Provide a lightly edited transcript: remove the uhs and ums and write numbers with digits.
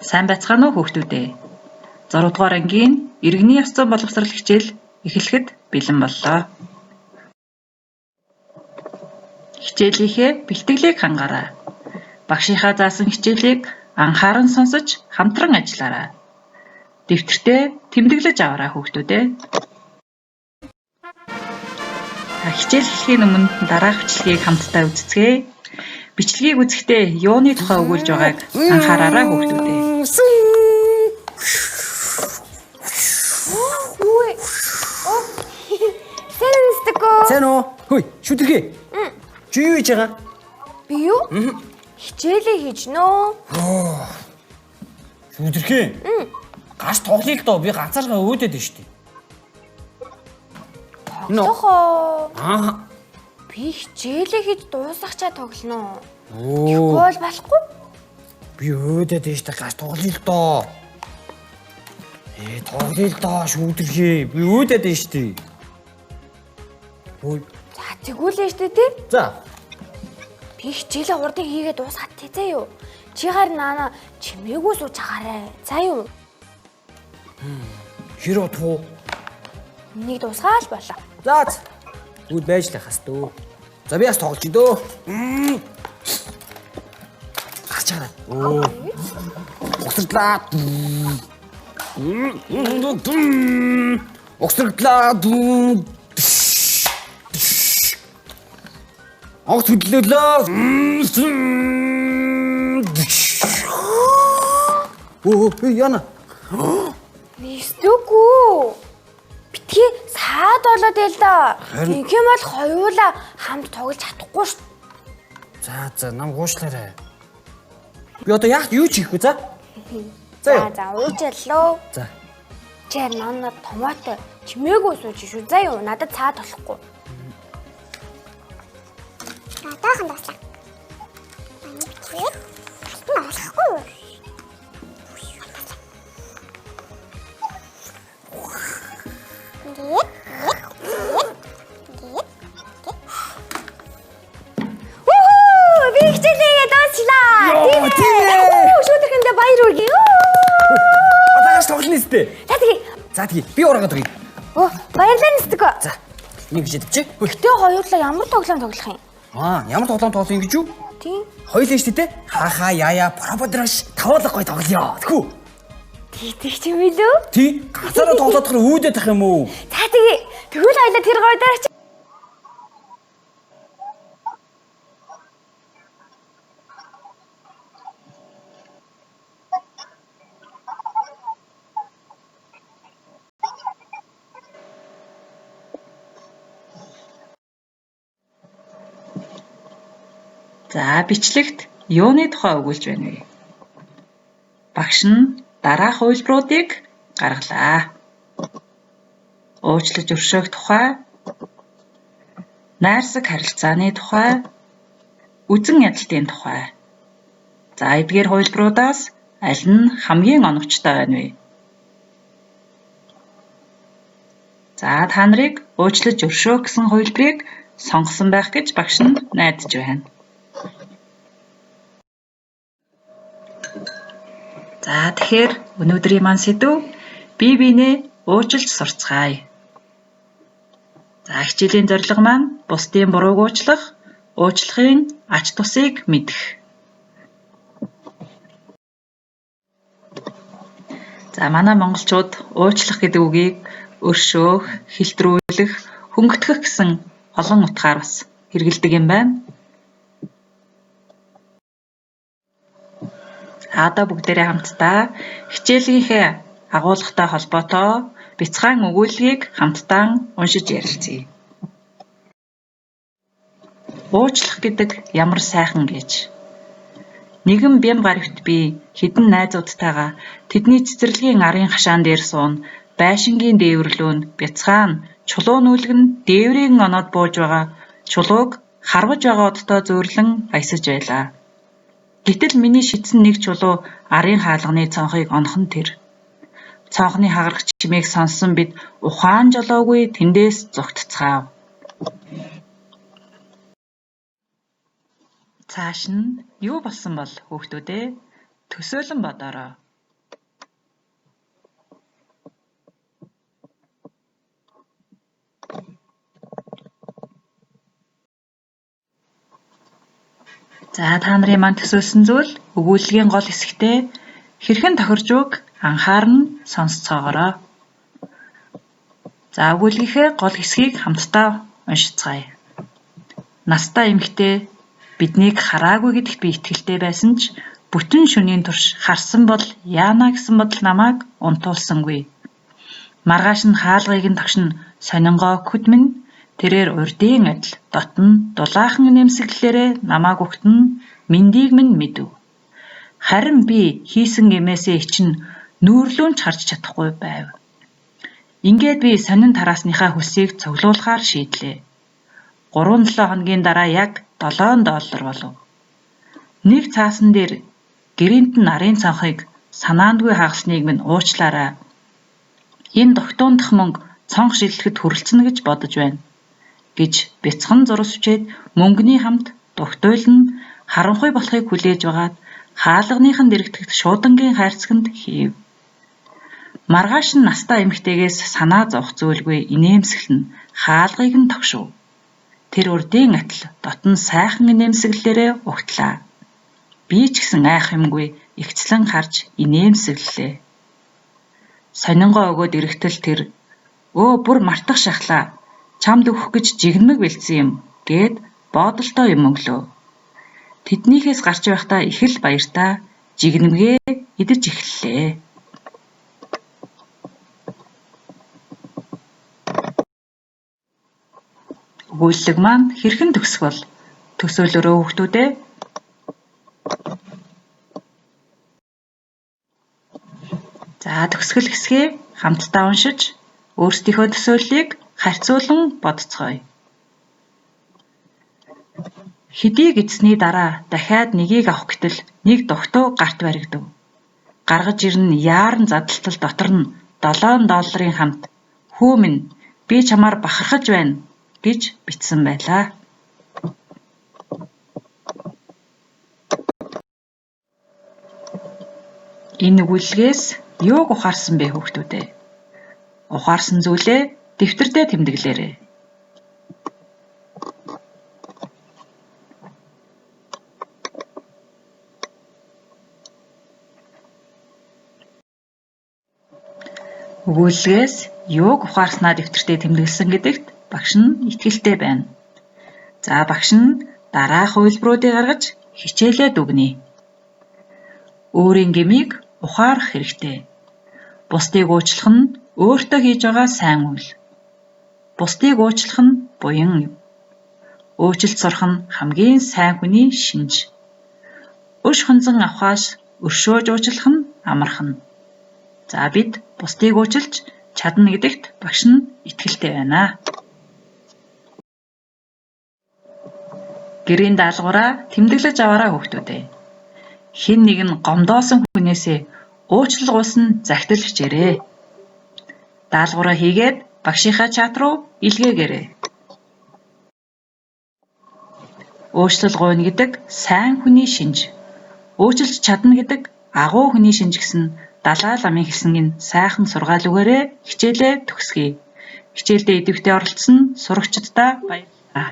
Сайн байцгаана уу хүүхдүүдээ. 6 дугаар ангийн иргэний ёс зүйн боловсрол хичээл эхлэхэд бэлэн боллоо. Хичээлийнхээ бэлтгэлийг хангаарай. Багшийнхаа заасан хичээлийг анхааран сонсож хамтран ажиллаарай. Дэвтэртээ тэмдэглэж аваарай хүүхдүүдээ. Хичээл эхлэхийн өмнө дараах бичлэгийг хамтдаа үзцгээе. Бичлэгийг үзэхдээ юуны тухай өгүүлж байгааг анхаараарай хүүхдүүдээ. Сайн уу? Хөөе, шүтэрхий. Чи юу хийж байгаа? Би юу? Хичээлээ хийж нөө. Шүтэрхий. Гаш тоглоё л доо. Би ганцаараа өөдөд байна шүү дээ. Тоглохоо. Би хичээлээ хийж дуусгачаа тоглоно. Тэгвэл болохгүй. Би өөдөд байна шүү дээ. Гаш тоглоё л доо. Тоглоё л доо шүтэрхий. Би өөдөд байна шүү дээ. Ой. За тэгүүлээ штэ тий. За. Би хичээлээ урдыг хийгээд дуусгаад тий заа юу. Чи харин наана чимээгүй сууж агаарэ. За юу. Хэр утгуу? Энийг дуусгаал болоо. За. Үд байж л хас дөө. За би бас тоглож идөө. Гарч чараа. Огсордлаа. Огсордлаа. Огт хөдлөлөө. Яна. Нийстүүгүү. Битгий саад болоод байл да. Нэг юм бол хоёулаа хамт тоглож чадахгүй шүү. За нам гуушлаарай. Би одоо яах юу ч хийхгүй за. За уужааллоо. За. Чи нана томоотой чимээгүй сууж шүү. За юу надад цаад болохгүй. Надаахан дуслаа. Болохгүй. Би хичээлээ дууслаа. Шүтэрхэндээ баяр үргэе. Атаас тоглоно нэстэ. За тэгээ би ураагаад өгье. Баярлалаа нэстэгөө. За. Нэг гэж дэвчээ. Гэтэ хоёулаа ямар тоглоом тоглох юм? Ямар тоглоом тоглоё гэж юу? Тийм. Хоёулаа шүү дээ. Хаха яя проподрош тавуулах гой тоглоё. Тэхүү. Тийх ч юм илүү. Тий. Гацаараа тоглоодохор үүдэх юм уу? За тэгээ. Тэгвэл хоёулаа тэр гой дээр чи. За бичлэгт юуны тухай өгүүлж байна вэ? Багш нь дараах хувилбаруудыг гаргалаа. Уучлаж өршөөх тухай, найрсаг харилцааны тухай, үзэн ядалтын тухай. За эдгээр хувилбаруудаас аль нь хамгийн оновчтой байна вэ? За та нарыг уучлаж өршөөх гэсэн хувилбарыг сонгосон байх гэж багш нь найдаж байна. За тэгэхээр өнөөдрийн маань сэдв бие биенээ уучлж сурцгаая. За хичээлийн зорилго маань бусдын бурууг уучлах, уучлахын ач тусыг мэдэх. За манай монголчууд уучлах гэдэг үгийг өршөөх, хэлтрүүлэх, хөнгөтгөх гэсэн олон утгаар бас хэрэглэдэг юм байна. Одоо бүгдээрээ хамтдаа хичээлийнхээ агуулгатай холбоотой бяцхан өгүүлгийг хамтдаа уншиж ярилцъя. Уучлах гэдэг ямар сайхан гэж. Нэгэн бям гарагт би хэдэн найзуудтайгаа тэдний цэцэрлэгийн арын хашаан дээр суун байшингийн дээвэрлүүнд бяцхан чулуу нүүлгэн дээврийн оноод бууж байгаа чулууг харваж байгаа одтой зөөрлөн баясаж байлаа. Гэтэл миний шидсэн нэг чулуу арын хаалганы цонхыг онохон тэр. Цонхны хагарах чимээг сонссон бид ухаан жолоогүй тэндээс зүгтцгаав. Цааш нь юу болсон бол хүүхдүүдээ төсөөлөн бодоорой. За та нарын маань төсөөлсөн зүйл өгүүллийн гол хэсэгтээ хэрхэн тохирж үг анхааран сонсцоогоорой. За өгүүлгийнхээ гол хэсгийг хамтдаа уншицгаая. Настай эмэгтэй биднийг хараагүй гэдэгт би итгэлтэй байсан ч бүтэн шөнийн турш харсан бол яана гэсэн бодол намайг унтуулсангүй. Маргааш нь хаалгыг нь тогшин сонингоо хөдмөн тэрээр урдын адил дотн дулаахан нэмсэглэлээрээ намайг өгтөн мэндийг минь мэдв. Харин би хийсэн эмээсээ ичин нүүрлүүн ч харж чадахгүй байв. Ингээд би сонин тараасныхаа хөлсийг цуглуулахаар шийдлээ. 3-7 хоногийн дараа яг $7 болов. Нэг цаасан дээр гэрээнд нь нарын цонхыг санаандгүй хагалсныг минь уучлаарай. Энэ тогтуундах мөнгө цонх шилдэхэд хүрэлцэнэ гэж бодож байна. Гэж бяцхан зурвчээд мөнгөний хамт тогтойлн харанхуй болохыг хүлээж байгаад хаалганыхан дэрэгдэхт шуудангийн хайрцагт хийв. Маргааш нь настай эмэгтэйгээс санаа зовх зүйлгүй инээмсэглэн хаалгыг нь тогшив. Тэр урдын атал дотн сайхан инээмсэглэлээрээ угтлаа. Би ч гэсэн айх юмгүй ихцлэн харж инээмсэглэлээ. Сонингоо өгөөд ирэхтэл тэр "Өө бүр мартах шахлаа. Чамд өгөх гэж жигнэмэг бэлдсэн юм" гэд боодолтой юм өглөө. Тэднийхээс гарч байхдаа их л баяртай жигнэмгээ идэж эхэллээ. Өгүүлэг маань хэрхэн төгсгөл төсөөлөрөө хүүхдүүдээ. За төгсгөл хэсгээ хамтдаа уншиж өөрсдийнхөө төсөөллийг харьцуулан бодцгоё. Хэдий эзний дараа дахиад нэгийг авах гэтэл нэг дугтуу гарт баригдав. Гаргаж ирнэ яаран задалтал дотор нь $7 хамт "Хүү минь, би чамаар бахархаж байна" гэж бичсэн байлаа. Энэ өгүүллэгээс юуг ухаарсан бэ хүүхдүүдээ? Ухаарсан зүйлээ дэвтэрдээ тэмдэглээрэй. Өгүүллэгээс юуг ухаарснаа дэвтэртээ тэмдэглэсэн гэдэгт багш нь итгэлтэй байна. За багш нь дараах хувилбаруудыг гаргаж хичээлээд өгнө. Өөрийн гэмийг ухаарах хэрэгтэй. Бусдыг уучлах нь өөртөө хийж байгаа сайн үйл. Бусдыг уучлах нь буян юм. Уучлалт сурах нь хамгийн сайн хүний шинж. Өш хонзон авахаас өршөөж уучлах нь амархан. За бид бусдыг уучлж чадна гэдэгт багш нь итгэлтэй байна. Гэрийн даалгавраа тэмдэглэж аваарай хүүхдүүдээ. Хэн нэг нь гомдоосон хүнээсээ уучлал гуйсан захидал хичээрээ. Даалгавраа хийгээд багшийнхаа чат руу илгээгээрэй. Уучлал гуйна гэдэг сайн хүний шинж. Уучлж чадна гэдэг агуу хүний шинж гэсэн Далай ламын хэлсэн энэ сайхан сургаал үгээрээ хичээлээ төгсгөе. Хичээлдээ идэвхтэй оролцсон сурагчдаа баярлалаа.